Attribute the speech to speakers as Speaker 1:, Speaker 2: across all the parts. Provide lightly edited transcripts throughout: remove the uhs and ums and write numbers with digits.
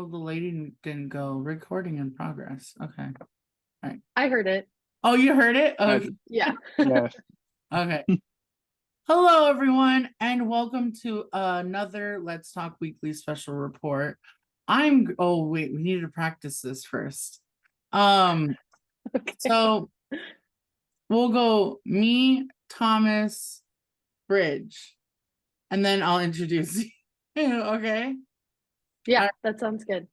Speaker 1: Oh, the lady didn't go. Recording in progress. Okay. All right.
Speaker 2: I heard it.
Speaker 1: Oh, you heard it?
Speaker 3: Yes.
Speaker 1: Okay.
Speaker 2: Yeah.
Speaker 3: Yes.
Speaker 1: Okay. Hello, everyone, and welcome to another Let's Talk Weekly special report. Oh, wait, we need to practice this first.
Speaker 2: Okay.
Speaker 1: So we'll go me, Thomas, Bridge, and then I'll introduce you. Okay.
Speaker 2: Yeah, that sounds good.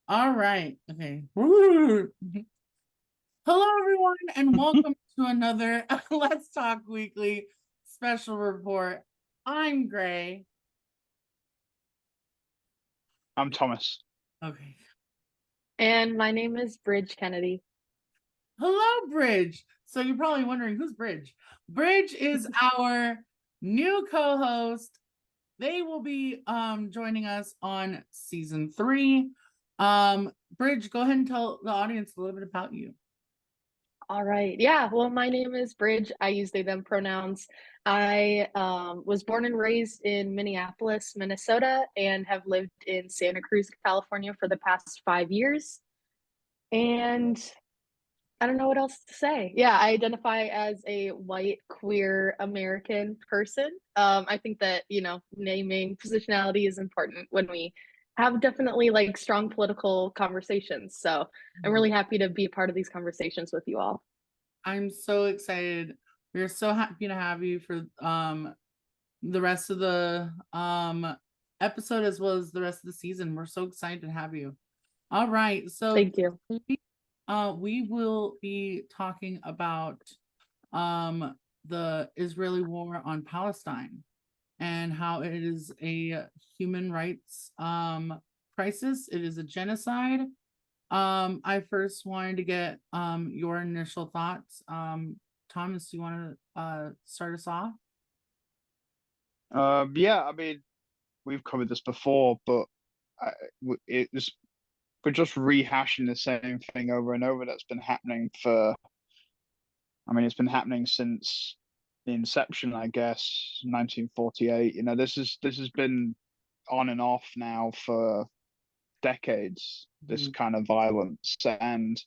Speaker 1: All right. Okay. Hello, everyone, and welcome to another Let's Talk Weekly special report. I'm Gray.
Speaker 3: I'm Thomas.
Speaker 1: Okay.
Speaker 2: And my name is Bridge Kennedy.
Speaker 1: Hello, Bridge. So you're probably wondering who's Bridge. Bridge is our new co-host. They will be joining us on season 3. Bridge, go ahead and tell the audience a little bit about you.
Speaker 2: All right. Yeah. Well, my name is Bridge. I use they, them pronouns. I was born and raised in Minneapolis, Minnesota, and have lived in Santa Cruz, California for the past 5 years. And I don't know what else to say. Yeah, I identify as a white, queer American person. I think that, naming positionality is important when we have definitely like strong political conversations. So I'm really happy to be a part of these conversations with you all.
Speaker 1: I'm so excited. We're so happy to have you for the rest of the episode as well as the rest of the season. We're so excited to have you. All right. So
Speaker 2: Thank you.
Speaker 1: we will be talking about the Israeli war on Palestine and how it is a human rights crisis. It is a genocide. I first wanted to get your initial thoughts. Thomas, do you want to start us off?
Speaker 3: Yeah, I mean, we've covered this before, but we're just rehashing the same thing over and over. That's been happening it's been happening since the inception, I guess, 1948. This has been on and off now for decades, this kind of violence. And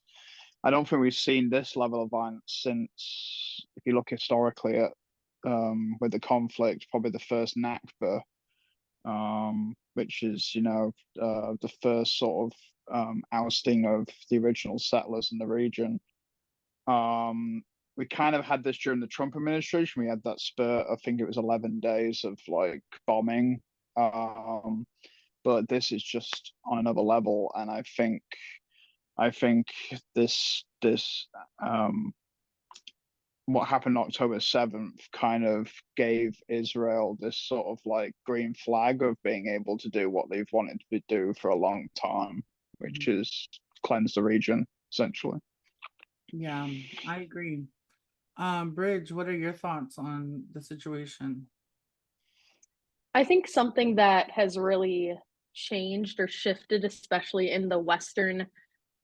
Speaker 3: I don't think we've seen this level of violence since, if you look historically at with the conflict, probably the first Nakba, which is, the first sort of ousting of the original settlers in the region. We kind of had this during the Trump administration. We had that spurt, I think it was 11 days of like bombing. But this is just on another level. And I think this what happened October 7th kind of gave Israel this sort of like green flag of being able to do what they've wanted to do for a long time, which is cleanse the region, essentially.
Speaker 1: Yeah, I agree. Bridge, what are your thoughts on the situation?
Speaker 2: I think something that has really changed or shifted, especially in the Western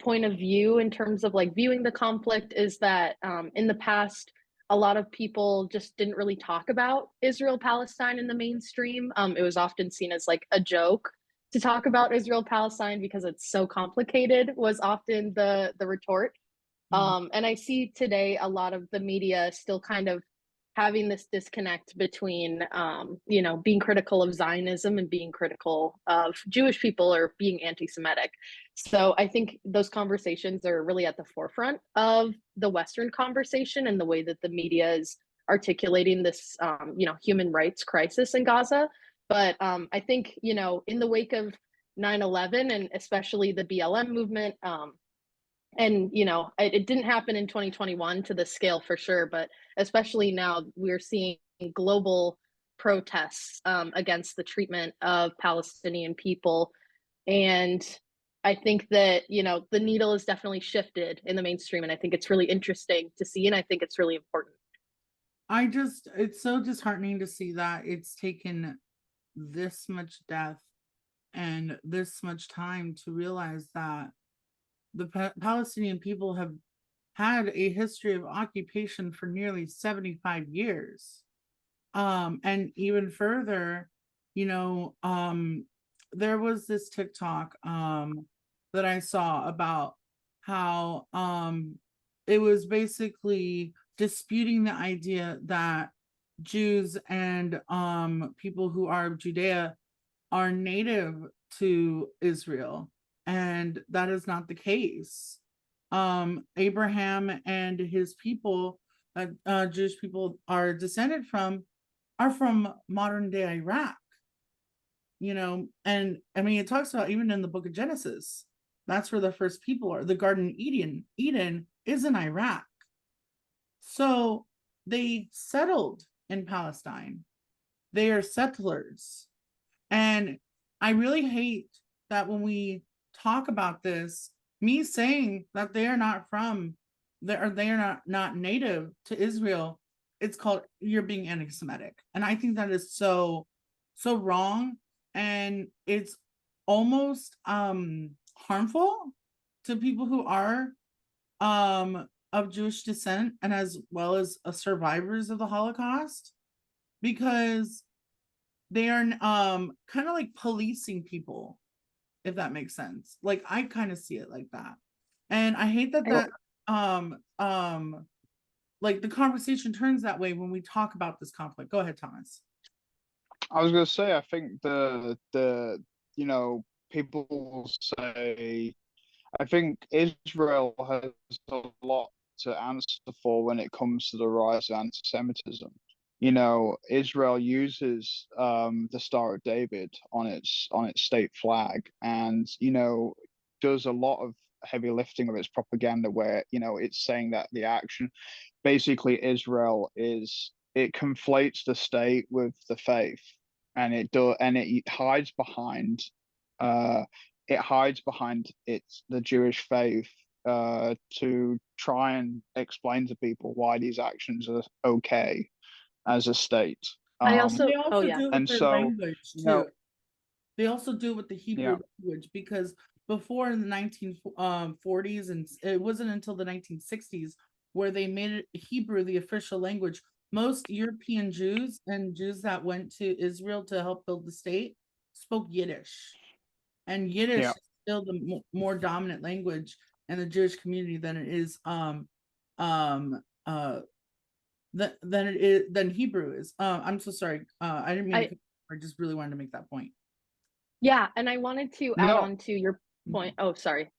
Speaker 2: point of view in terms of like viewing the conflict, is that in the past, a lot of people just didn't really talk about Israel Palestine in the mainstream. It was often seen as like a joke to talk about Israel Palestine because it's so complicated, was often the retort. And I see today a lot of the media still kind of having this disconnect between, being critical of Zionism and being critical of Jewish people or being anti-Semitic. So I think those conversations are really at the forefront of the Western conversation and the way that the media is articulating this, human rights crisis in Gaza. But I think, in the wake of 9/11 and especially the BLM movement, and it didn't happen in 2021 to the scale for sure, but especially now we're seeing global protests against the treatment of Palestinian people. And I think that the needle is definitely shifted in the mainstream, and I think it's really interesting to see, and I think it's really important.
Speaker 1: It's so disheartening to see that it's taken this much death and this much time to realize that the Palestinian people have had a history of occupation for nearly 75 years. And even further, there was this TikTok that I saw about how it was basically disputing the idea that Jews and people who are of Judea are native to Israel, and that is not the case. Abraham and his people, Jewish people, are descended from, are from modern day Iraq. And I mean, it talks about even in the book of Genesis, that's where the first people are. The Garden of Eden is in Iraq. So they settled in Palestine. They are settlers. And I really hate that when we talk about this, me saying that they are not from, they are not native to Israel, it's called, you're being anti-Semitic. And I think that is so wrong. And it's almost harmful to people who are of Jewish descent, and as well as survivors of the Holocaust, because they are kind of like policing people, if that makes sense. Like, I kind of see it like that. And I hate that like the conversation turns that way when we talk about this conflict. Go ahead, Thomas.
Speaker 3: I was gonna say, I think people will say, I think Israel has a lot to answer for when it comes to the rise of anti-Semitism. Israel uses the Star of David on its state flag, and does a lot of heavy lifting of its propaganda, where it's saying that the action, basically, it conflates the state with the faith, and it hides behind uh the Jewish faith to try and explain to people why these actions are okay as a state.
Speaker 2: I
Speaker 1: They
Speaker 2: also, oh
Speaker 1: also
Speaker 2: yeah,
Speaker 1: do it
Speaker 3: And
Speaker 1: with their
Speaker 3: so,
Speaker 1: language
Speaker 3: you
Speaker 1: too.
Speaker 3: know,
Speaker 1: They also do it with the
Speaker 3: yeah,
Speaker 1: Hebrew language, because before, in the 1940s, and it wasn't until the 1960s where they made it Hebrew the official language. Most European Jews and Jews that went to Israel to help build the state spoke Yiddish, and Yiddish
Speaker 3: yeah,
Speaker 1: is still the more dominant language in the Jewish community than it is um uh than Hebrew is. I'm so sorry. I didn't mean
Speaker 2: I
Speaker 1: to. I just really wanted to make that point.
Speaker 2: yeah, and I wanted to add
Speaker 3: no,
Speaker 2: on to your point. Oh, sorry.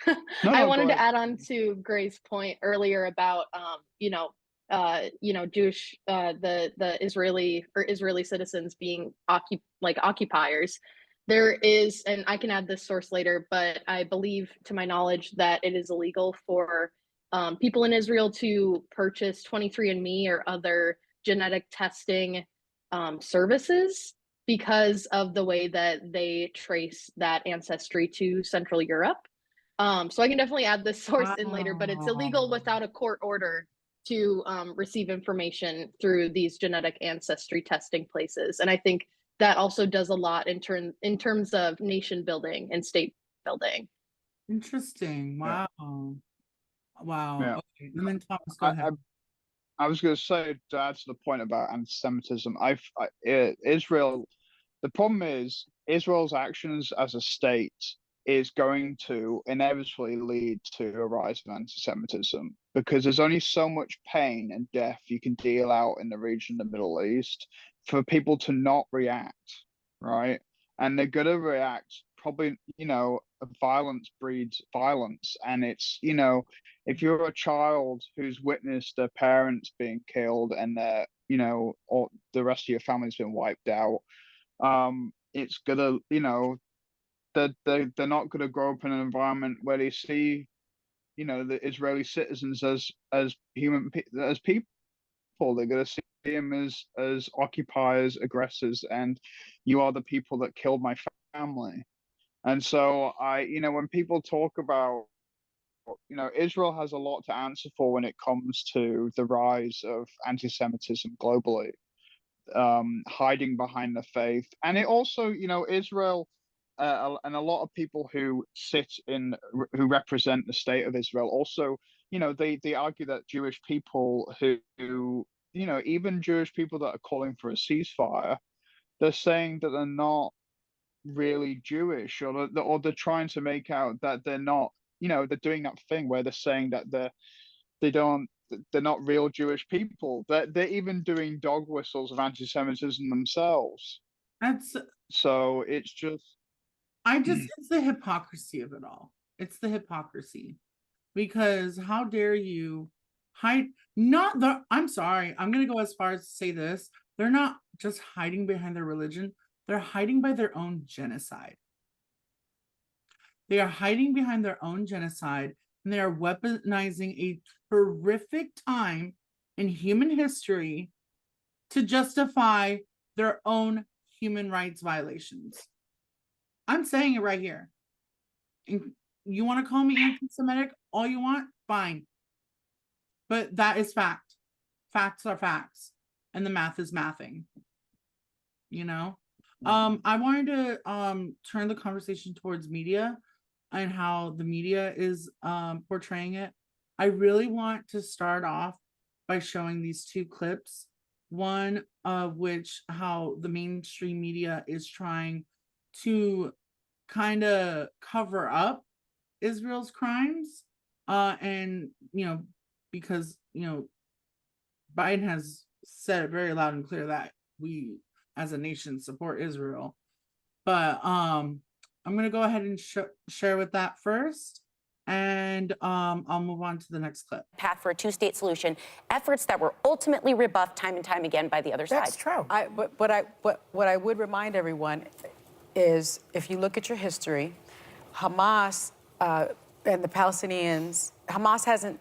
Speaker 3: no,
Speaker 2: I
Speaker 3: no, go
Speaker 2: wanted to
Speaker 3: ahead.
Speaker 2: add on to Gray's point earlier about Jewish the Israeli or Israeli citizens being occupiers. There is, and I can add this source later, but I believe, to my knowledge, that it is illegal for people in Israel to purchase 23andMe or other genetic testing services because of the way that they trace that ancestry to Central Europe. So I can definitely add this source in later, but it's illegal
Speaker 1: Wow.
Speaker 2: without a court order to receive information through these genetic ancestry testing places. And I think that also does a lot in terms of nation building and state building.
Speaker 1: Interesting.
Speaker 3: Yeah,
Speaker 1: Wow. Wow.
Speaker 3: yeah.
Speaker 1: Okay. And then Thomas, go
Speaker 3: I,
Speaker 1: ahead.
Speaker 3: I, I was going to say, to add to the point about anti-Semitism, Israel. The problem is Israel's actions as a state is going to inevitably lead to a rise of anti-Semitism, because there's only so much pain and death you can deal out in the region of the Middle East for people to not react, right? And they're going to react. Probably, violence breeds violence, and if you're a child who's witnessed their parents being killed and or the rest of your family's been wiped out, it's gonna, they're not gonna grow up in an environment where they see, the Israeli citizens as as people. They're gonna see them as occupiers, aggressors, and you are the people that killed my family. And so when people talk about, Israel has a lot to answer for when it comes to the rise of anti-Semitism globally, hiding behind the faith. And it also, Israel, and a lot of people who represent the state of Israel also, they argue that Jewish people who even Jewish people that are calling for a ceasefire, they're saying that they're not really Jewish, or they're trying to make out that they're not. They're doing that thing where they're saying that they're not real Jewish people. They're even doing dog whistles of anti-Semitism themselves.
Speaker 1: That's
Speaker 3: So it's just
Speaker 1: it's the hypocrisy of it all. It's the hypocrisy. Because how dare you hide I'm sorry, I'm gonna go as far as to say this. They're not just hiding behind their religion, they're hiding by their own genocide. They are hiding behind their own genocide, and they are weaponizing a horrific time in human history to justify their own human rights violations. I'm saying it right here. And you want to call me anti-Semitic all you want? Fine. But that is fact. Facts are facts. And the math is mathing. I wanted to turn the conversation towards media and how the media is portraying it. I really want to start off by showing these two clips. One of which how the mainstream media is trying to kind of cover up Israel's crimes. And because Biden has said it very loud and clear that we as a nation support Israel. But I'm gonna go ahead and share with that first, and I'll move on to the next clip.
Speaker 4: Path for a two-state solution, efforts that were ultimately rebuffed time and time again by the other side.
Speaker 5: That's true.
Speaker 6: What I would remind everyone is, if you look at your history, Hamas and the Palestinians, Hamas hasn't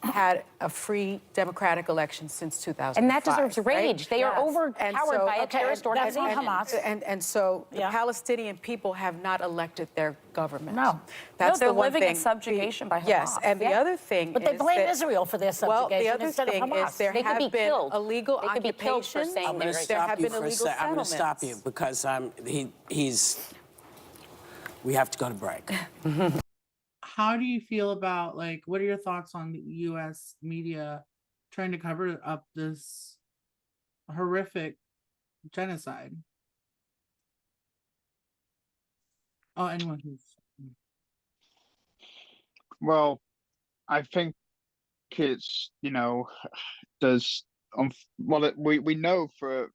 Speaker 6: had a free democratic election since 2005.
Speaker 4: And that deserves rage.
Speaker 6: Right?
Speaker 4: They are overpowered by a terrorist
Speaker 5: that's
Speaker 4: organization.
Speaker 5: not Hamas.
Speaker 6: And so the
Speaker 5: Yeah.
Speaker 6: Palestinian people have not elected their government.
Speaker 5: No.
Speaker 6: That's
Speaker 4: they're
Speaker 6: the one
Speaker 4: living
Speaker 6: thing.
Speaker 4: in subjugation by Hamas.
Speaker 6: Yes, and the
Speaker 4: Yeah.
Speaker 6: other thing
Speaker 5: But they
Speaker 6: is
Speaker 5: blame
Speaker 6: that,
Speaker 5: Israel for their
Speaker 6: well, the
Speaker 5: subjugation
Speaker 6: other
Speaker 5: instead of
Speaker 6: thing
Speaker 5: Hamas.
Speaker 6: is there
Speaker 4: They could
Speaker 6: have
Speaker 4: be
Speaker 6: been
Speaker 4: killed.
Speaker 6: illegal
Speaker 4: They could be killed for
Speaker 6: occupations.
Speaker 4: saying
Speaker 7: I'm going to
Speaker 4: There
Speaker 7: stop
Speaker 6: have
Speaker 7: you
Speaker 6: been
Speaker 7: for a
Speaker 6: illegal
Speaker 7: sec. I'm going to stop you
Speaker 6: settlements.
Speaker 7: because we have to go to break.
Speaker 1: How do you feel about, like, what are your thoughts on the US media trying to cover up this horrific genocide? Oh, anyone who's
Speaker 3: Well, I think it's there's we know for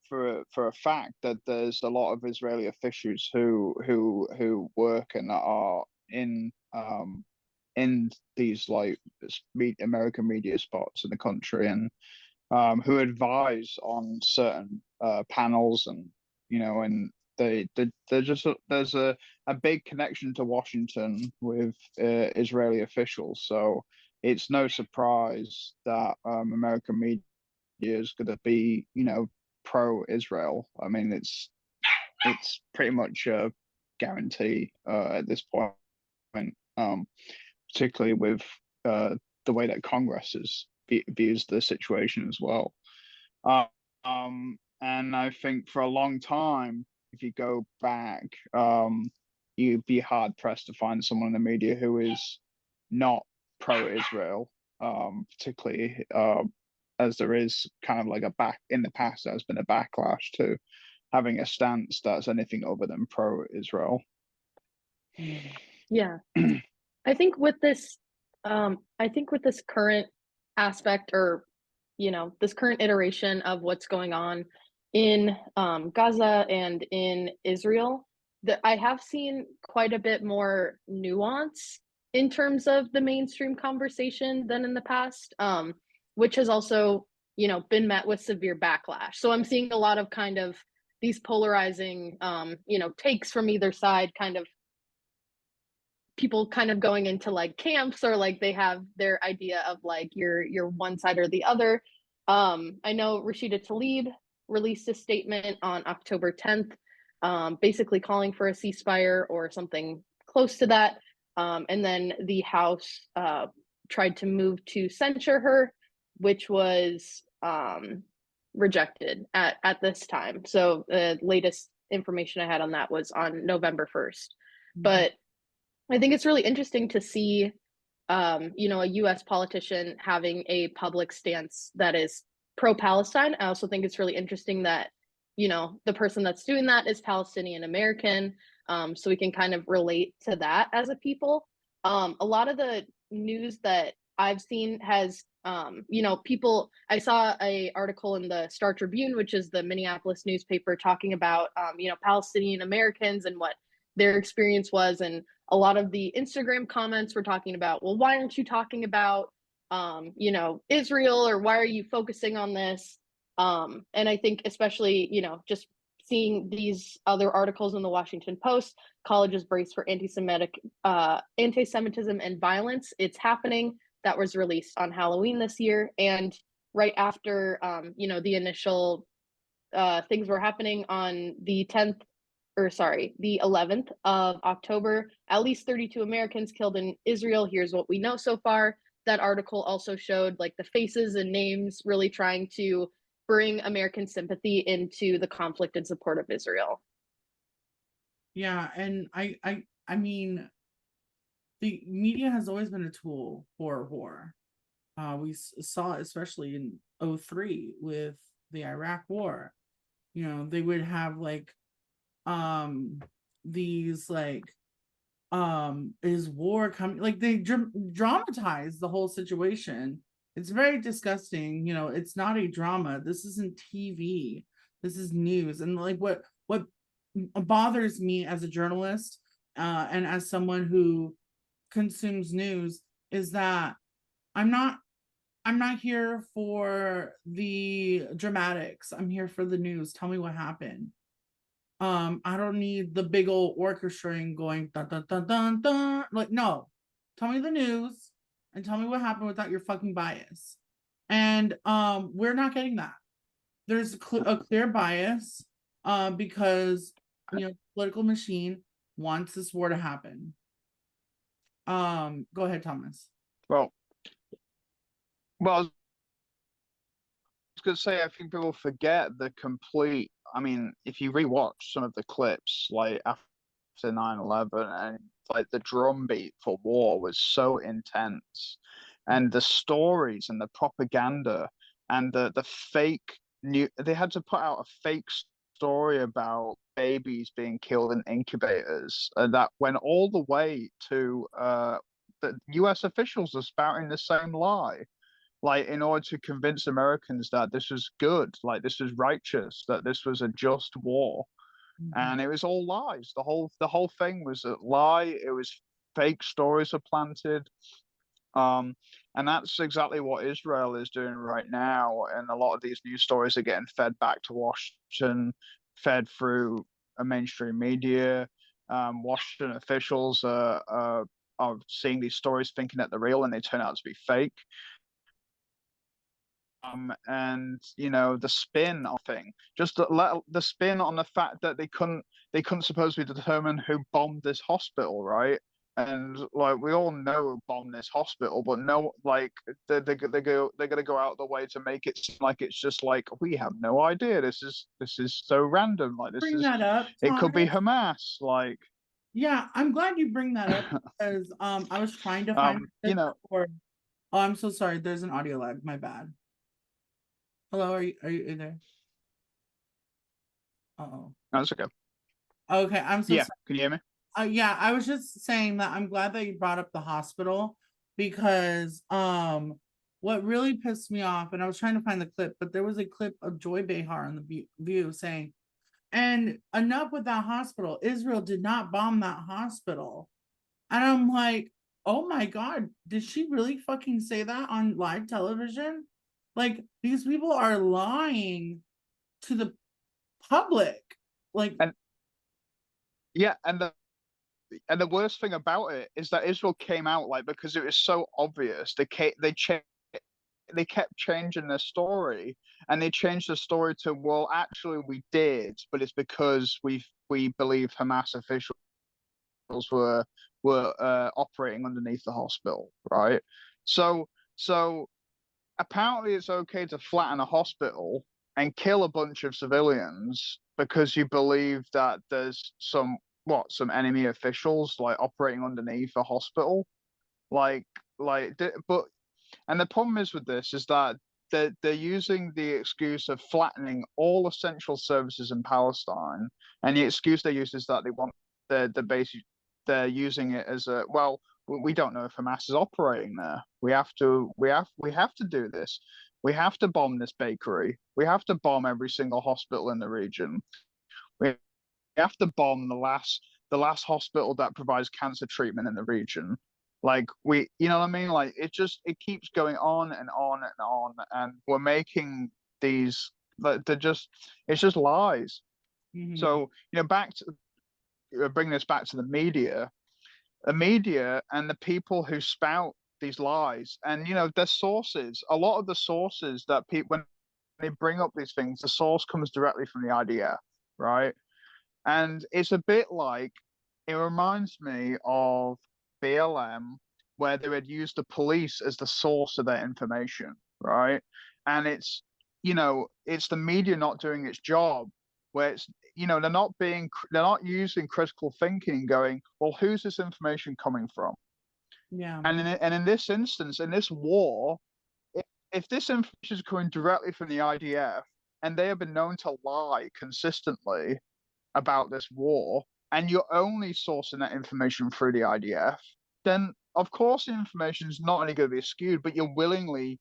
Speaker 3: a fact that there's a lot of Israeli officials who work and are in these like American media spots in the country, and who advise on certain panels, and they're just there's a big connection to Washington with Israeli officials, so it's no surprise that American media is going to be pro-Israel. I mean, it's pretty much a guarantee at this point, particularly with the way that Congress views the situation as well. And I think for a long time, if you go back, you'd be hard pressed to find someone in the media who is not pro-Israel, particularly as there is kind of like in the past, there's been a backlash to having a stance that's anything other than pro-Israel.
Speaker 2: Yeah. I think with this current aspect, or this current iteration of what's going on in Gaza and in Israel, that I have seen quite a bit more nuance in terms of the mainstream conversation than in the past, which has also been met with severe backlash. So I'm seeing a lot of kind of these polarizing takes from either side, kind of people kind of going into like camps, or like they have their idea of like you're one side or the other. I know Rashida Tlaib released a statement on October 10th, basically calling for a ceasefire or something close to that. And then the House tried to move to censure her, which was rejected at this time. So the latest information I had on that was on November 1st. But I think it's really interesting to see, a U.S. politician having a public stance that is pro-Palestine. I also think it's really interesting that the person that's doing that is Palestinian American. So we can kind of relate to that as a people. A lot of the news that I've seen has, people. I saw a article in the Star Tribune, which is the Minneapolis newspaper, talking about, Palestinian Americans and what their experience was, and a lot of the Instagram comments were talking about, well, why aren't you talking about, Israel, or why are you focusing on this? And I think especially, just seeing these other articles in the Washington Post, colleges brace for anti-Semitism and violence. It's happening. That was released on Halloween this year, and right after, the initial things were happening on the 10th, or sorry, the 11th of October. At least 32 Americans killed in Israel. Here's what we know so far. That article also showed like the faces and names really trying to bring American sympathy into the conflict in support of Israel.
Speaker 1: Yeah, and I mean, the media has always been a tool for war. We saw it especially in 2003 with the Iraq War. They would have like these like is war coming, like they dramatize the whole situation. It's very disgusting. It's not a drama. This isn't TV. This is news. And like what bothers me as a journalist, and as someone who consumes news, is that I'm not here for the dramatics. I'm here for the news. Tell me what happened. I don't need the big old orchestrating going dun dun dun dun dun. Like, no, tell me the news and tell me what happened without your fucking bias. And we're not getting that. There's a clear bias, because political machine wants this war to happen. Go ahead, Thomas.
Speaker 3: Well, I was going to say, I think people forget the complete. I mean, if you rewatch some of the clips, like after 9/11, and like the drumbeat for war was so intense, and the stories and the propaganda and the fake new, they had to put out a fake story about babies being killed in incubators, and that went all the way to the U.S. officials are spouting the same lie, like in order to convince Americans that this was good, like this was righteous, that this was a just war. And it was all lies. The whole thing was a lie. It was fake stories are planted. And that's exactly what Israel is doing right now. And a lot of these news stories are getting fed back to Washington, fed through a mainstream media. Washington officials are seeing these stories thinking that they're real, and they turn out to be fake. And the spin of thing, just the spin on the fact that they couldn't supposedly determine who bombed this hospital, right? And like we all know who bombed this hospital, but no, like they're gonna go out of the way to make it seem like it's just like we have no idea. This is so random. Like this
Speaker 1: Bring
Speaker 3: is
Speaker 1: that up,
Speaker 3: it could be
Speaker 1: Thomas.
Speaker 3: Hamas. Like
Speaker 1: Yeah, I'm glad you bring that up because I was trying to find oh, I'm so sorry. There's an audio lag. My bad. Hello, are you there? Uh-oh.
Speaker 3: that's okay.
Speaker 1: Okay, I'm so
Speaker 3: Yeah,
Speaker 1: sorry.
Speaker 3: can you hear me?
Speaker 1: Yeah, I was just saying that I'm glad that you brought up the hospital because what really pissed me off, and I was trying to find the clip, but there was a clip of Joy Behar on the View saying, and enough with that hospital. Israel did not bomb that hospital. And I'm like, oh my God, did she really fucking say that on live television? Like, these people are lying to the public. Like,
Speaker 3: And yeah, and the worst thing about it is that Israel came out like because it was so obvious. They kept changing their story, and they changed the story to, well, actually we did, but it's because we believe Hamas officials were operating underneath the hospital, right? So apparently it's okay to flatten a hospital and kill a bunch of civilians because you believe that there's some enemy officials like operating underneath a hospital, like but and the problem is with this is that they're using the excuse of flattening all essential services in Palestine, and the excuse they use is that they want the basic. They're using it as a, well, we don't know if Hamas is operating there. We have to do this. We have to bomb this bakery. We have to bomb every single hospital in the region. We have to bomb the last hospital that provides cancer treatment in the region. Like, you know what I mean? Like, it keeps going on and on and on, and we're making these, it's just lies.
Speaker 1: Mhm.
Speaker 3: So, back to bring this back to the media and the people who spout these lies, and their sources. A lot of the sources that people, when they bring up these things, the source comes directly from the IDF, right? And it's a bit like, it reminds me of BLM, where they would use the police as the source of their information, right? And it's the media not doing its job, where they're not using critical thinking, going, well, who's this information coming from?
Speaker 1: Yeah.
Speaker 3: And in this instance, in this war, if this information is coming directly from the IDF, and they have been known to lie consistently about this war, and you're only sourcing that information through the IDF, then of course the information is not only going to be skewed, but you're willingly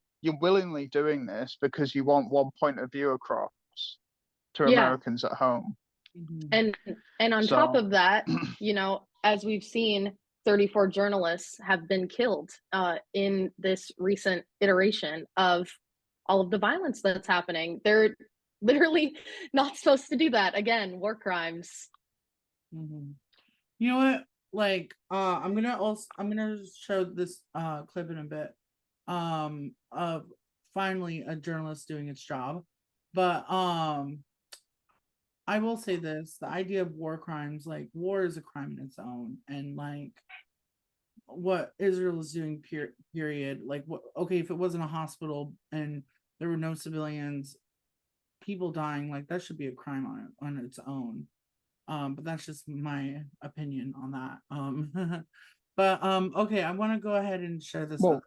Speaker 3: doing this because you want one point of view across to
Speaker 2: Yeah.
Speaker 3: Americans at home.
Speaker 1: Mhm.
Speaker 2: And on top of that, as we've seen, 34 journalists have been killed in this recent iteration of all of the violence that's happening. They're literally not supposed to do that. Again, war crimes.
Speaker 1: Mhm. You know what? Like, I'm gonna show this clip in a bit. Of finally a journalist doing its job, but I will say this: the idea of war crimes, like, war is a crime in its own, and like what Israel is doing, period. Like, what? Okay, if it wasn't a hospital and there were no civilians, people dying, like, that should be a crime on its own. But that's just my opinion on that. But okay, I want to go ahead and share this.
Speaker 3: Well,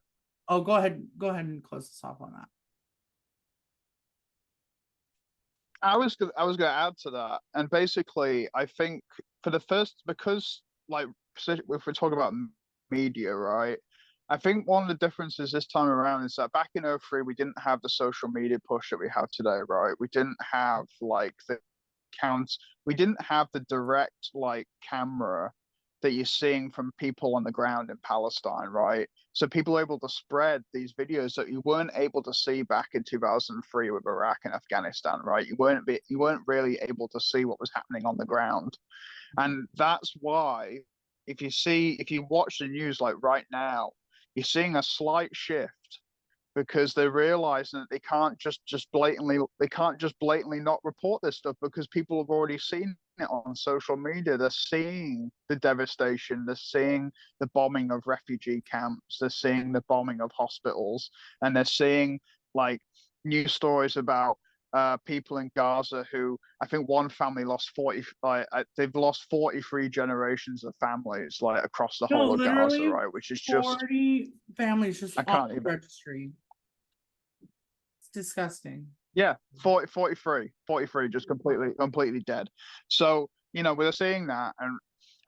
Speaker 1: Oh, go ahead and close this off on that.
Speaker 3: I was going to add to that, and basically, I think for the first, because, like, if we're talking about media, right? I think one of the differences this time around is that back in 03, we didn't have the social media push that we have today, right? We didn't have like the counts. We didn't have the direct like camera that you're seeing from people on the ground in Palestine, right? So people are able to spread these videos that you weren't able to see back in 2003 with Iraq and Afghanistan, right? You weren't really able to see what was happening on the ground. And that's why if you watch the news like right now, you're seeing a slight shift because they're realizing that they can't just blatantly not report this stuff because people have already seen it on social media. They're seeing the devastation, they're seeing the bombing of refugee camps, they're seeing the bombing of hospitals, and they're seeing like news stories about people in Gaza who, I think one family lost 40, they've lost 43 generations of families like across the
Speaker 1: No,
Speaker 3: whole of Gaza,
Speaker 1: literally,
Speaker 3: right? Which is just,
Speaker 1: 40 families just
Speaker 3: I
Speaker 1: off
Speaker 3: can't
Speaker 1: the
Speaker 3: even.
Speaker 1: registry. It's disgusting.
Speaker 3: Yeah, 43 just completely dead. So, we're seeing that,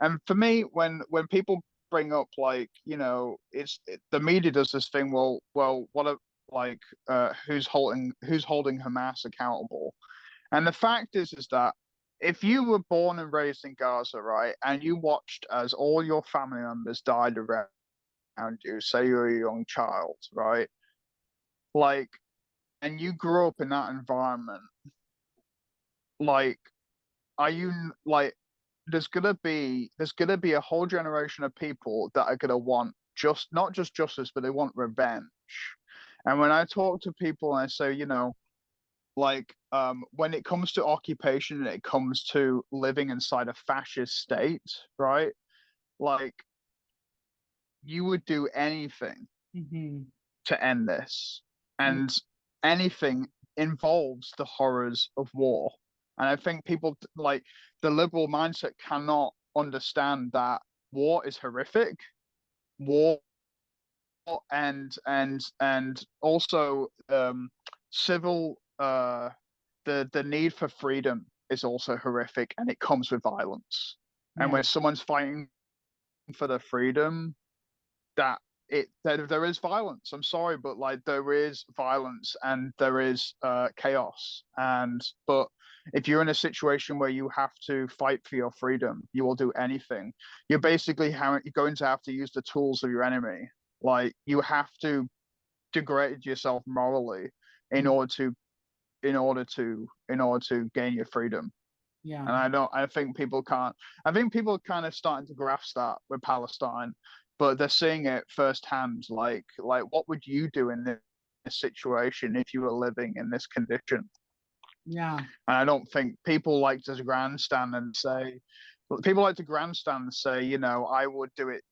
Speaker 3: and for me, when people bring up like, the media does this thing, well, what a, like, who's holding Hamas accountable? And the fact is that if you were born and raised in Gaza, right, and you watched as all your family members died around you, say you're a young child, right, like, and you grew up in that environment, like, are you like, there's gonna be a whole generation of people that are gonna want not just justice, but they want revenge. And when I talk to people and I say, like, when it comes to occupation and it comes to living inside a fascist state, right? Like, you would do anything
Speaker 1: Mm-hmm.
Speaker 3: to end this, and anything involves the horrors of war. And I think people, like, the liberal mindset cannot understand that war is horrific. War and also civil the need for freedom is also horrific, and it comes with violence. And
Speaker 1: Yeah.
Speaker 3: when someone's fighting for their freedom, that there is violence. I'm sorry, but like there is violence and there is chaos. But if you're in a situation where you have to fight for your freedom, you will do anything. You're basically you're going to have to use the tools of your enemy. Like you have to degrade yourself morally in order to gain your freedom.
Speaker 1: Yeah.
Speaker 3: And I think people can't. I think people are kind of starting to grasp that with Palestine, but they're seeing it firsthand. Like what would you do in this situation if you were living in this condition?
Speaker 1: Yeah.
Speaker 3: And I don't think people like to grandstand and say, people like to grandstand and say, I would do it,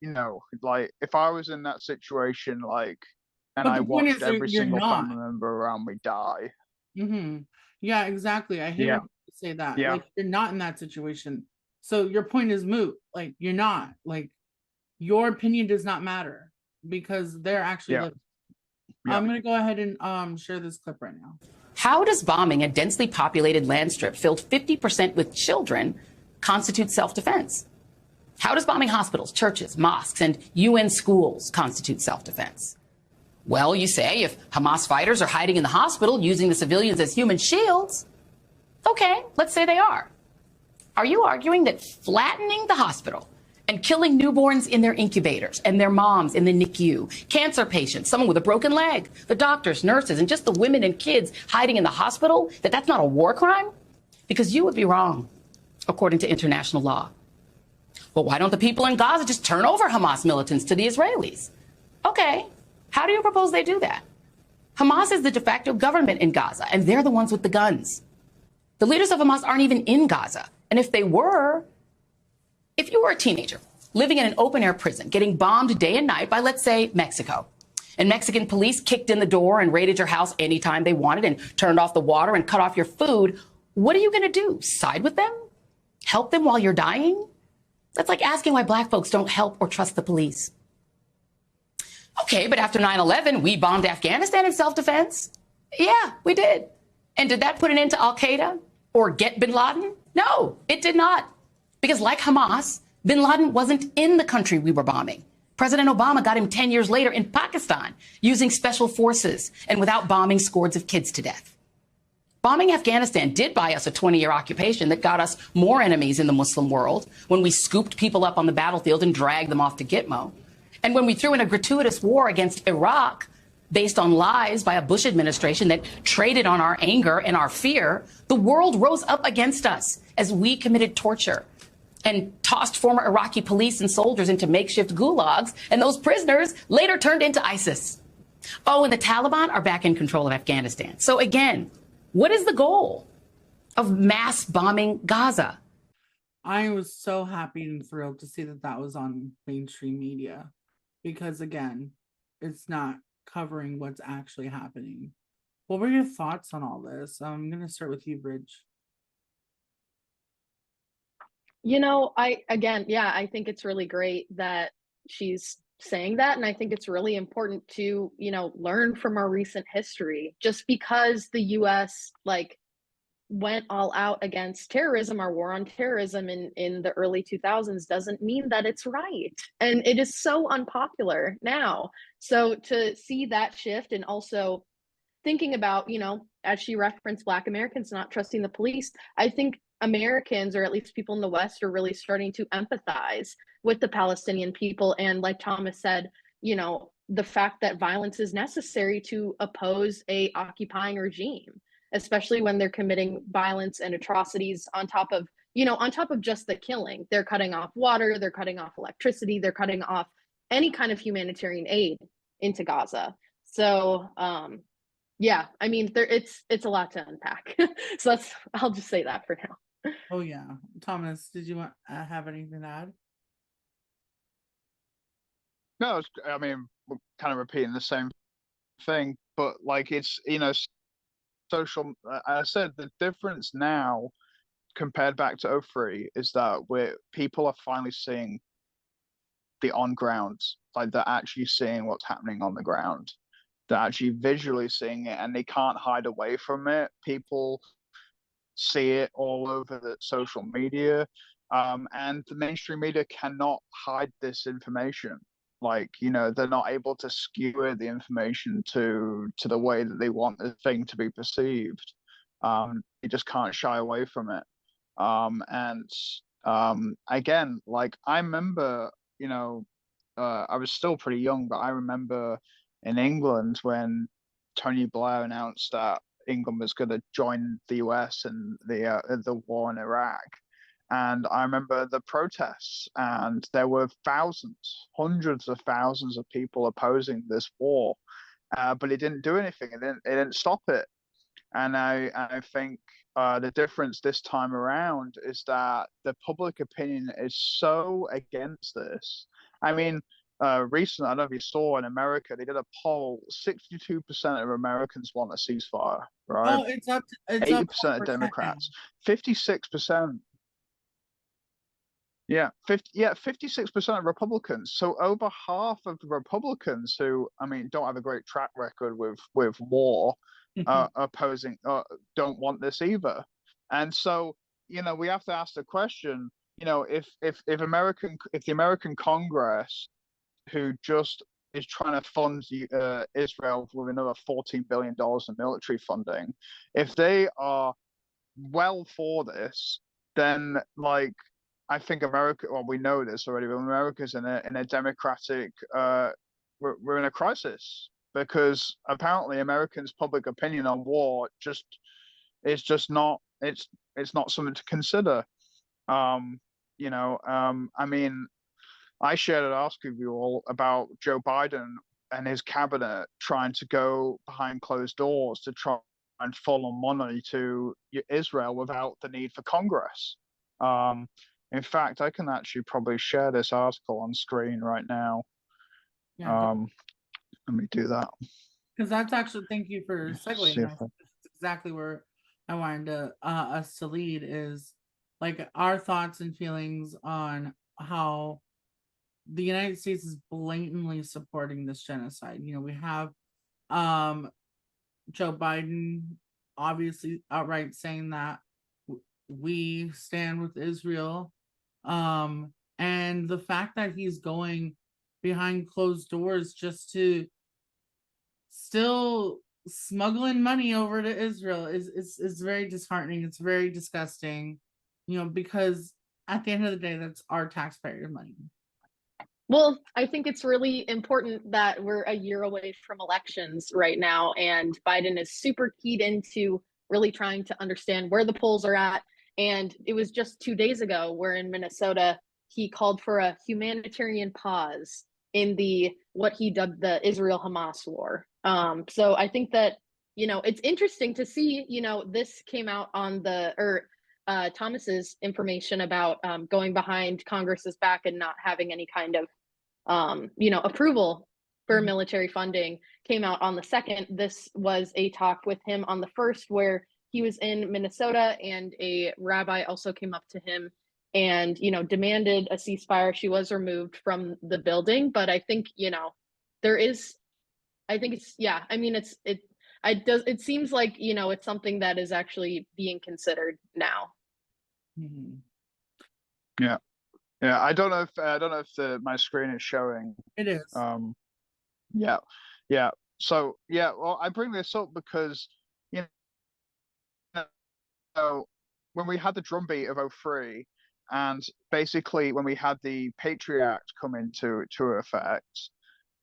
Speaker 3: like if I was in that situation, like, and
Speaker 1: But
Speaker 3: I
Speaker 1: the point
Speaker 3: watched
Speaker 1: is,
Speaker 3: every
Speaker 1: you're
Speaker 3: single
Speaker 1: not.
Speaker 3: family member around me die.
Speaker 1: Mm-hmm. Yeah, exactly. I hate
Speaker 3: Yeah.
Speaker 1: when people say that.
Speaker 3: Yeah.
Speaker 1: Like, you're not in that situation. So your point is moot. Like, you're not. Like, your opinion does not matter because they're actually
Speaker 3: Yeah.
Speaker 1: living.
Speaker 3: Yeah.
Speaker 1: I'm gonna go ahead and share this clip right now.
Speaker 5: How does bombing a densely populated land strip filled 50% with children constitute self-defense? How does bombing hospitals, churches, mosques, and UN schools constitute self-defense? Well, you say if Hamas fighters are hiding in the hospital using the civilians as human shields, okay, let's say they are. Are you arguing that flattening the hospital and killing newborns in their incubators and their moms in the NICU, cancer patients, someone with a broken leg, the doctors, nurses, and just the women and kids hiding in the hospital, that's not a war crime? Because you would be wrong, according to international law. Well, why don't the people in Gaza just turn over Hamas militants to the Israelis? Okay, how do you propose they do that? Hamas is the de facto government in Gaza, and they're the ones with the guns. The leaders of Hamas aren't even in Gaza. And if they were, if you were a teenager living in an open-air prison, getting bombed day and night by, let's say, Mexico, and Mexican police kicked in the door and raided your house anytime they wanted and turned off the water and cut off your food, what are you going to do? Side with them? Help them while you're dying? That's like asking why black folks don't help or trust the police. Okay, but after 9/11, we bombed Afghanistan in self-defense. Yeah, we did. And did that put an end to al-Qaeda or get bin Laden? No, it did not. Because like Hamas, bin Laden wasn't in the country we were bombing. President Obama got him 10 years later in Pakistan using special forces and without bombing scores of kids to death. Bombing Afghanistan did buy us a 20-year occupation that got us more enemies in the Muslim world when we scooped people up on the battlefield and dragged them off to Gitmo. And when we threw in a gratuitous war against Iraq based on lies by a Bush administration that traded on our anger and our fear, the world rose up against us as we committed torture and tossed former Iraqi police and soldiers into makeshift gulags, and those prisoners later turned into ISIS. Oh, and the Taliban are back in control of Afghanistan. So again, what is the goal of mass bombing Gaza?
Speaker 1: I was so happy and thrilled to see that was on mainstream media because, again, it's not covering what's actually happening. What were your thoughts on all this? I'm going to start with you, Bridge.
Speaker 2: I think it's really great that she's saying that. And I think it's really important to, learn from our recent history. Just because the US went all out against terrorism, our war on terrorism in the early 2000s doesn't mean that it's right. And it is so unpopular now. So to see that shift and also thinking about, as she referenced, Black Americans not trusting the police, I think Americans, or at least people in the West, are really starting to empathize with the Palestinian people. And like Thomas said, the fact that violence is necessary to oppose a occupying regime, especially when they're committing violence and atrocities on top of just the killing. They're cutting off water, they're cutting off electricity, they're cutting off any kind of humanitarian aid into Gaza. So, it's a lot to unpack. So I'll just say that for now.
Speaker 1: Oh yeah, Thomas, did you want have anything to add?
Speaker 3: No, we're kind of repeating the same thing, but it's social. I said the difference now compared back to 03 is that people are finally seeing the on ground, like they're actually seeing what's happening on the ground. They're actually visually seeing it, and they can't hide away from it. People see it all over the social media, and the mainstream media cannot hide this information. Like, you know, they're not able to skewer the information to the way that they want the thing to be perceived. They just can't shy away from it. And again, like I remember, you know, I was still pretty young, but I remember in England when Tony Blair announced that England was going to join the US in the war in Iraq. And I remember the protests, and there were thousands, hundreds of thousands of people opposing this war, but it didn't do anything. It didn't stop it. And I think the difference this time around is that the public opinion is so against this. I mean, recently, I don't know if you saw in America, they did a poll. 62% of Americans want a ceasefire, right?
Speaker 1: Oh, it's up
Speaker 3: 80% of
Speaker 1: 4% now.
Speaker 3: Democrats, 56%. Yeah, 56% of Republicans. So over half of the Republicans who, I mean, don't have a great track record with war, opposing, don't want this either. And so, you know, we have to ask the question, you know, if the American Congress, who just is trying to fund Israel with another $14 billion in military funding, if they are well for this, then like I think America, well, we know this already, but America's in a democratic, we're in a crisis because apparently Americans' public opinion on war just not, it's not something to consider. You know, I mean, I shared an article with you all about Joe Biden and his cabinet trying to go behind closed doors to try and funnel money to Israel without the need for Congress. In fact, I can actually probably share this article on screen right now.
Speaker 1: Yeah,
Speaker 3: Let me do that.
Speaker 1: because that's actually, thank you for segueing.
Speaker 3: See if
Speaker 1: That's exactly where I wanted to us to lead, is like our thoughts and feelings on how the United States is blatantly supporting this genocide. You know, we have Joe Biden obviously outright saying that we stand with Israel. And the fact that he's going behind closed doors just to still smuggling money over to Israel is very disheartening. It's very disgusting, you know, because at the end of the day, that's our taxpayer money.
Speaker 2: Well, I think it's really important that we're a year away from elections right now, and Biden is super keyed into really trying to understand where the polls are at. And it was just 2 days ago where in Minnesota, he called for a humanitarian pause in what he dubbed the Israel-Hamas war. So I think that, you know, it's interesting to see, you know, this came out on Thomas's information about going behind Congress's back and not having any kind of you know, approval for military funding came out on the 2nd. This was a talk with him on the 1st where he was in Minnesota, and a rabbi also came up to him and, you know, demanded a ceasefire. She was removed from the building, but I think, you know, I think it's, yeah, I mean, it seems like, you know, it's something that is actually being considered now.
Speaker 1: Mm-hmm.
Speaker 3: Yeah. Yeah, I don't know if my screen is showing.
Speaker 1: It is.
Speaker 3: Yeah. So yeah, well, I bring this up because, you know, when we had the drumbeat of '03, and basically when we had the Patriot Act come into effect,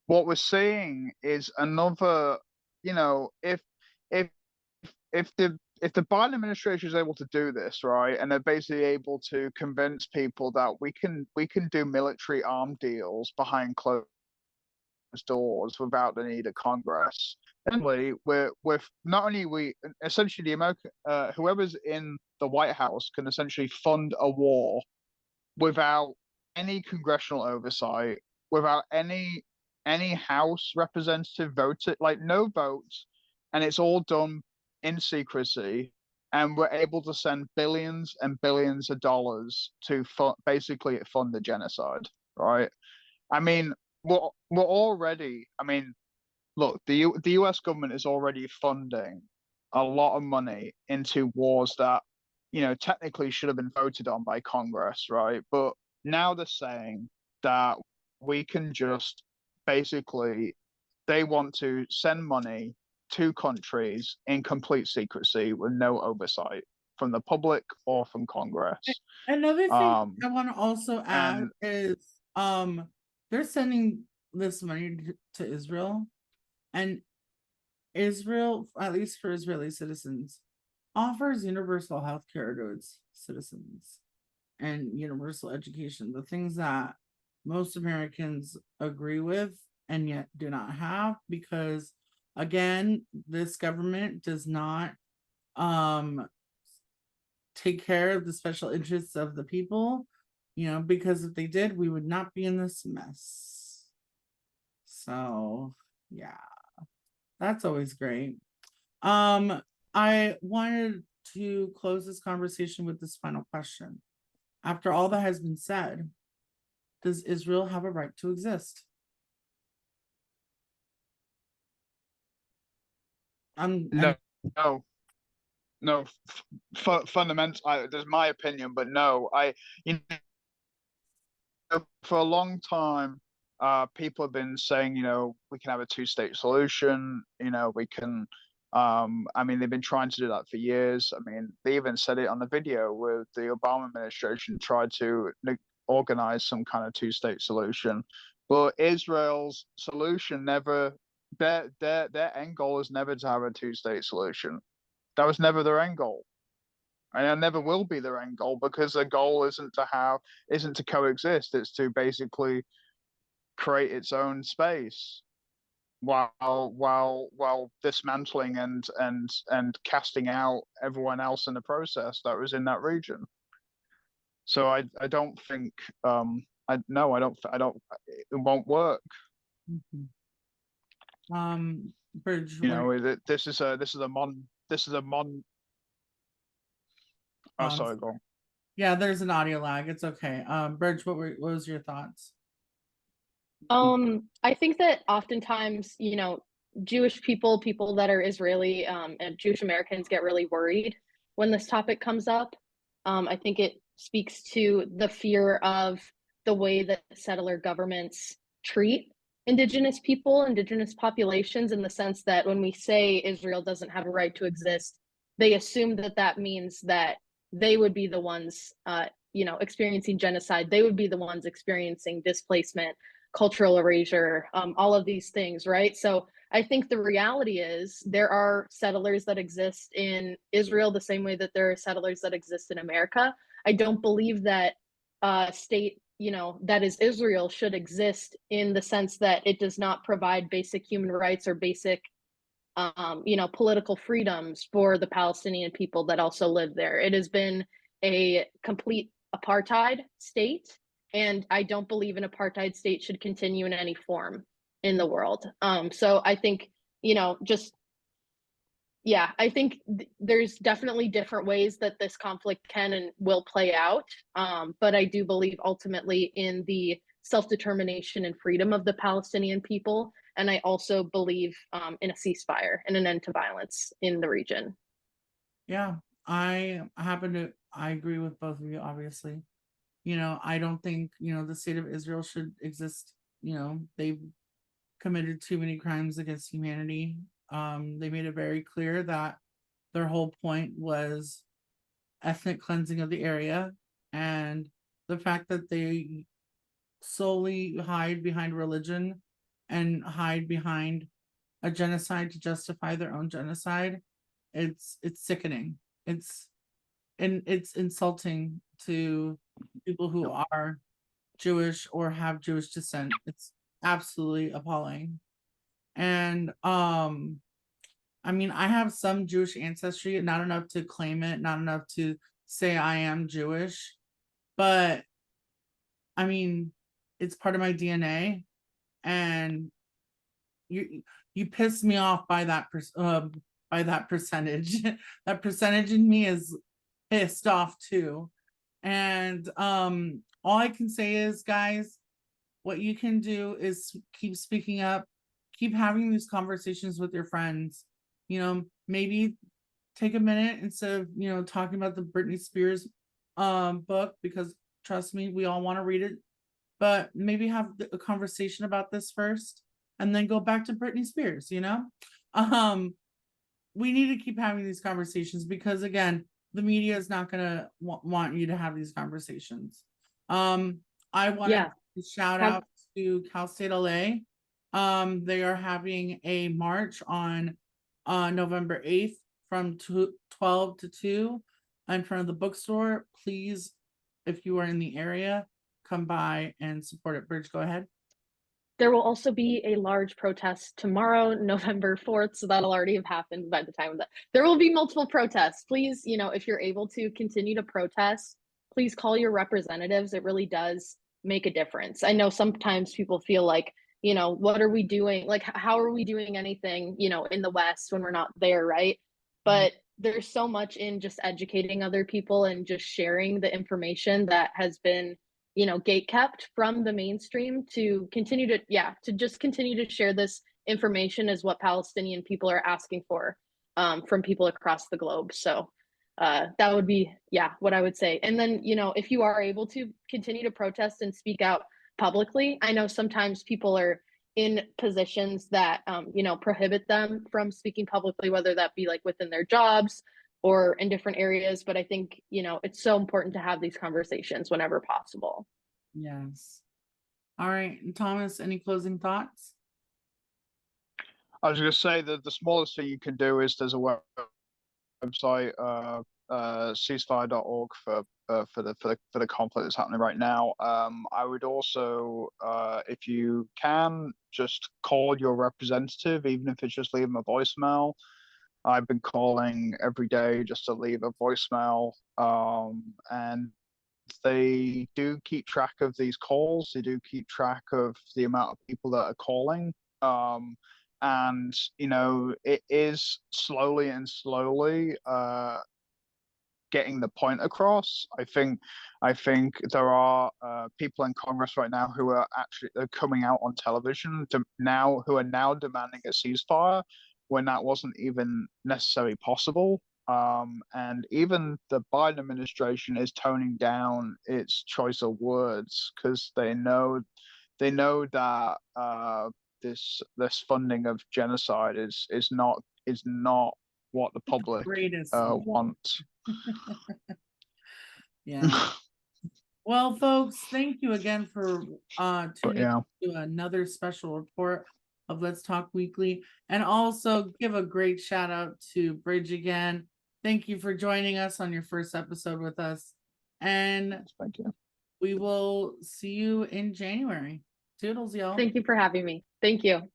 Speaker 3: what we're seeing is another, you know, if the Biden administration is able to do this, right, and they're basically able to convince people that we can do military arm deals behind closed doors without the need of Congress, then we're not only we essentially the American whoever's in the White House can essentially fund a war without any congressional oversight, without any House representative voted, like no votes, and it's all done in secrecy, and we're able to send billions and billions of dollars to basically fund the genocide, right? I mean, we're already. I mean, look, the US government is already funding a lot of money into wars that, technically should have been voted on by Congress, right? But now they're saying that we can just basically, they want to send money to countries in complete secrecy with no oversight from the public or from Congress.
Speaker 1: Another thing
Speaker 3: Um,
Speaker 1: I want to also add
Speaker 3: and
Speaker 1: is they're sending this money to Israel, and Israel, at least for Israeli citizens, offers universal health care to its citizens and universal education, the things that most Americans agree with and yet do not have, because again, this government does not take care of the special interests of the people, because if they did, we would not be in this mess. So yeah, that's always great. I wanted to close this conversation with this final question. After all that has been said, does Israel have a right to exist?
Speaker 3: no, no, no. Fundamental. There's my opinion, but no. For a long time, people have been saying, we can have a two-state solution. We can. I mean, they've been trying to do that for years. I mean, they even said it on the video with the Obama administration tried to organize some kind of two-state solution, but Israel's solution never. Their end goal is never to have a two-state solution. That was never their end goal. And it never will be their end goal, because their goal isn't to coexist. It's to basically create its own space while dismantling and casting out everyone else in the process that was in that region. So I don't think I don't it won't work.
Speaker 1: Bridge,
Speaker 3: This is a mon. Oh, sorry, go on.
Speaker 1: Yeah, there's an audio lag. It's okay. Bridge, what was your thoughts?
Speaker 2: I think that oftentimes, Jewish people that are Israeli, and Jewish Americans get really worried when this topic comes up. I think it speaks to the fear of the way that settler governments treat indigenous people, indigenous populations, in the sense that when we say Israel doesn't have a right to exist, they assume that that means that they would be the ones, experiencing genocide. They would be the ones experiencing displacement, cultural erasure, all of these things, right? So I think the reality is there are settlers that exist in Israel the same way that there are settlers that exist in America. I don't believe that state, that is Israel, should exist in the sense that it does not provide basic human rights or basic, political freedoms for the Palestinian people that also live there. It has been a complete apartheid state, and I don't believe an apartheid state should continue in any form in the world. So I think, I think there's definitely different ways that this conflict can and will play out. But I do believe ultimately in the self-determination and freedom of the Palestinian people. And I also believe in a ceasefire and an end to violence in the region.
Speaker 1: Yeah, I agree with both of you, obviously. I don't think, the state of Israel should exist. They've committed too many crimes against humanity. They made it very clear that their whole point was ethnic cleansing of the area, and the fact that they solely hide behind religion and hide behind a genocide to justify their own genocide, it's sickening. It's insulting to people who are Jewish or have Jewish descent. It's absolutely appalling. And I mean, I have some Jewish ancestry, not enough to claim it, not enough to say I am Jewish, but I mean, it's part of my DNA, and you piss me off by that percentage. That percentage in me is pissed off too. And all I can say is, guys, what you can do is keep speaking up, keep having these conversations with your friends. You know, maybe take a minute instead of, you know, talking about the Britney Spears book, because trust me, we all want to read it, but maybe have a conversation about this first and then go back to Britney Spears, you know? We need to keep having these conversations because, again, the media is not going to want you to have these conversations. I want
Speaker 2: Yeah.
Speaker 1: to shout out to Cal State LA. They are having a march on November 8th from 12 to 2 in front of the bookstore. Please, if you are in the area, come by and support it. Bridge, go ahead.
Speaker 2: There will also be a large protest tomorrow, November 4th. So that'll already have happened by the time that there will be multiple protests. Please, you know, if you're able to continue to protest, please call your representatives. It really does make a difference. I know sometimes people feel like, you know, what are we doing? Like, how are we doing anything, you know, in the West when we're not there, right? But there's so much in just educating other people and just sharing the information that has been, you know, gate kept from the mainstream to continue to, to just continue to share this information is what Palestinian people are asking for from people across the globe. So that would be, what I would say. And then, you know, if you are able to continue to protest and speak out publicly, I know sometimes people are in positions that, you know, prohibit them from speaking publicly, whether that be like within their jobs or in different areas. But I think, you know, it's so important to have these conversations whenever possible.
Speaker 1: Yes. All right. And Thomas, any closing thoughts?
Speaker 3: I was going to say that the smallest thing you can do is there's a website, ceasefire.org for the conflict that's happening right now. I would also, if you can, just call your representative, even if it's just leave them a voicemail. I've been calling every day just to leave a voicemail, and they do keep track of these calls. They do keep track of the amount of people that are calling. And you know, it is slowly getting the point across. I think there are people in Congress right now who are actually coming out on television who are now demanding a ceasefire when that wasn't even necessarily possible. And even the Biden administration is toning down its choice of words because they know that this funding of genocide is not what the public
Speaker 1: Greatest.
Speaker 3: wants.
Speaker 1: Yeah. Well, folks, thank you again for tuning
Speaker 3: yeah.
Speaker 1: to another special report of Let's Talk Weekly, and also give a great shout out to Bridge again. Thank you for joining us on your first episode with us, and
Speaker 3: Thank you.
Speaker 1: we will see you in January. Toodles, y'all.
Speaker 2: Thank you for having me. Thank you.